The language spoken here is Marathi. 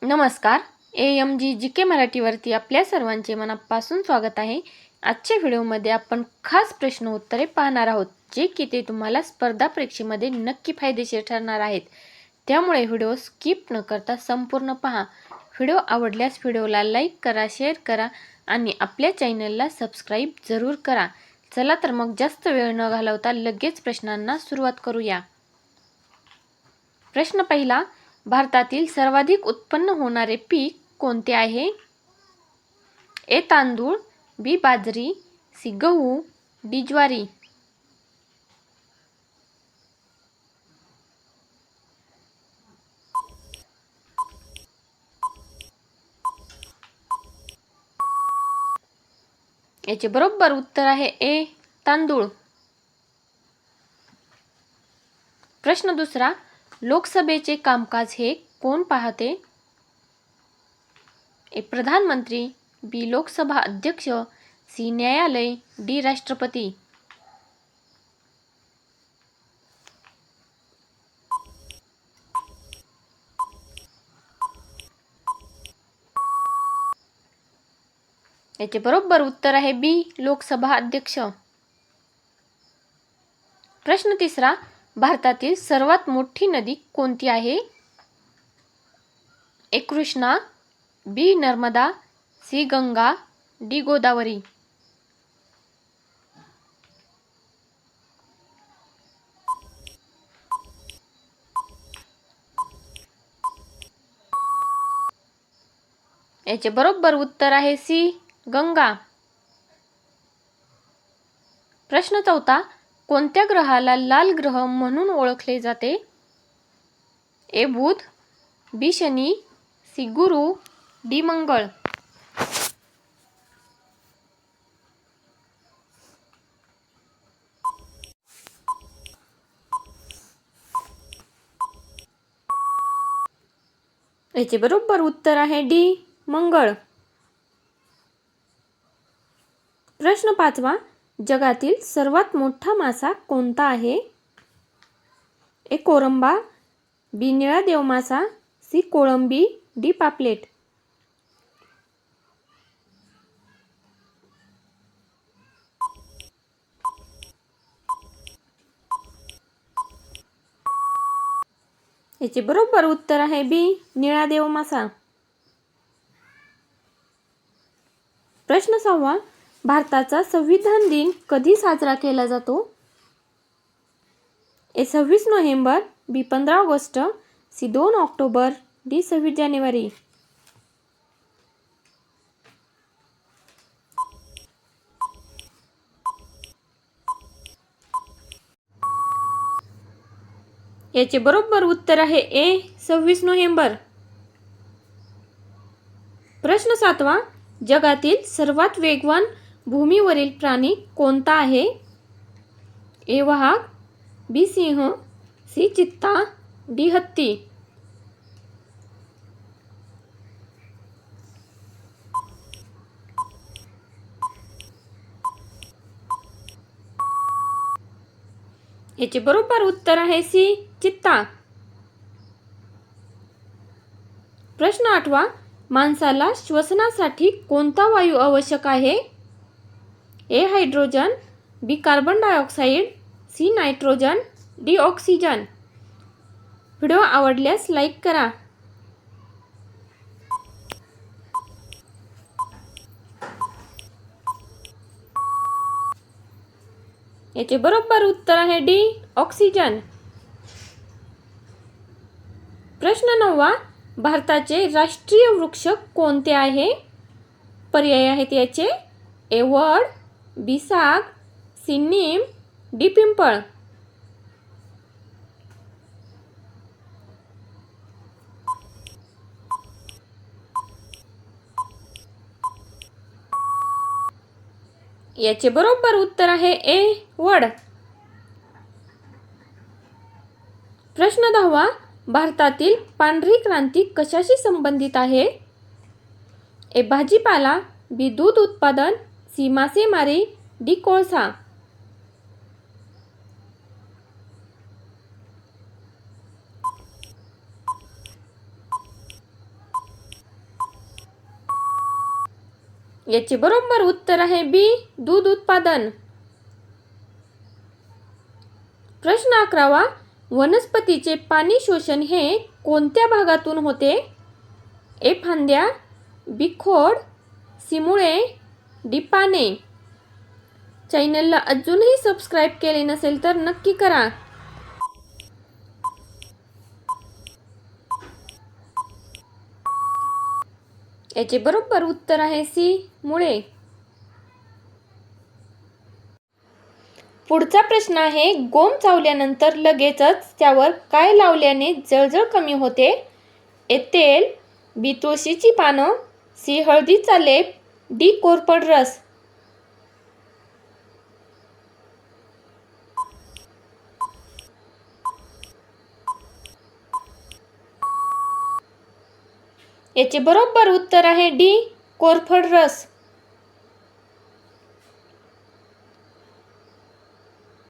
नमस्कार. AMG मराठीवरती आपल्या सर्वांचे मनापासून स्वागत आहे. आजच्या व्हिडिओमध्ये आपण खास प्रश्न उत्तरे पाहणार आहोत, जे की ते तुम्हाला स्पर्धा परीक्षेमध्ये नक्की फायदेशीर ठरणार आहेत. त्यामुळे व्हिडिओ स्किप न करता संपूर्ण पहा. व्हिडिओ आवडल्यास व्हिडिओला लाईक करा, शेअर करा आणि आपल्या चॅनलला सबस्क्राईब जरूर करा. चला तर मग जास्त वेळ न घालवता लगेच प्रश्नांना सुरुवात करूया. प्रश्न पहिला, भारतातील सर्वाधिक उत्पन्न होणारे पीक कोणते आहे? ए तांदूळ, बी बाजरी, सी गहू, डी ज्वारी. याचे बरोबर उत्तर आहे ए तांदूळ. प्रश्न दुसरा, लोकसभेचे कामकाज हे कोण पाहते? ए प्रधानमंत्री, बी लोकसभा अध्यक्ष, सी न्यायालय, डी राष्ट्रपती. याचे बरोबर उत्तर आहे बी लोकसभा अध्यक्ष. प्रश्न तिसरा, भारतातील सर्वात मोठी नदी कोणती आहे? ए कृष्णा, बी नर्मदा, सी गंगा, डी गोदावरी. याचे बरोबर उत्तर आहे सी गंगा. प्रश्न चौथा, कोणत्या ग्रहाला लाल ग्रह म्हणून ओळखले जाते? ए बुध, बी शनी, सी गुरु, डी मंगळ. याचे बरोबर उत्तर आहे डी मंगळ. प्रश्न पाचवा, जगातील सर्वात मोठा मासा कोणता आहे? ए कोरंबा, बी निळा देव मासा, सी कोळंबी, डी पापलेट. याचे बरोबर उत्तर आहे बी निळा देव मासा. प्रश्न सहावा, भारताचा संविधान दिन कधी साजरा केला जातो? ए 26 नोव्हेंबर, बी 15 ऑगस्ट, सी 2 ऑक्टोबर, डी 26 जानेवारी. याचे बरोबर उत्तर आहे ए 26 नोव्हेंबर. प्रश्न सातवा, जगातील सर्वात वेगवान भूमीवरील प्राणी कोणता आहे? ए वाघ, बी सिंह, सी चित्ता, डी हत्ती. याचे बरोबर उत्तर आहे सी चित्ता. प्रश्न आठवा, माणसाला श्वसनासाठी कोणता वायू आवश्यक आहे? A hydrogen, B carbon dioxide, C nitrogen, D oxygen. Video आवडल्यास लाईक करा. याचे बरोबर उत्तर आहे डी ऑक्सिजन. प्रश्न नववा, भारताचे राष्ट्रीय वृक्ष कोणते आहे? पर्याय आहेत याचे ए वड, बी साग, सी नीम, डी पिंपळ. याचे बरोबर उत्तर आहे ए वड. प्रश्न दहावा, भारतातील पांढरी क्रांती कशाशी संबंधित आहे? ए भाजीपाला, बी दूध उत्पादन, सी मासेमारी, डी कोळसा. याचे बरोबर उत्तर आहे बी, दूध उत्पादन. प्रश्न 11वा, वनस्पतीचे पाणी शोषण हे कोणत्या भागातून होते? ए फांद्या, बी खोड, सी मुळे, डी पाने. चॅनलला अजूनही सबस्क्राईब केले नसेल तर नक्की करा. याचे बरोबर उत्तर आहे सी, मुळे. पुढचा प्रश्न आहे, गोम चावल्यानंतर लगेचच त्यावर काय लावल्याने जळजळ कमी होते? ए तेल, बी तुळशीची पानं, सी हळदीचा लेप, डी कोरफड रस. याचे बरोबर उत्तर आहे डी, कोरफड रस.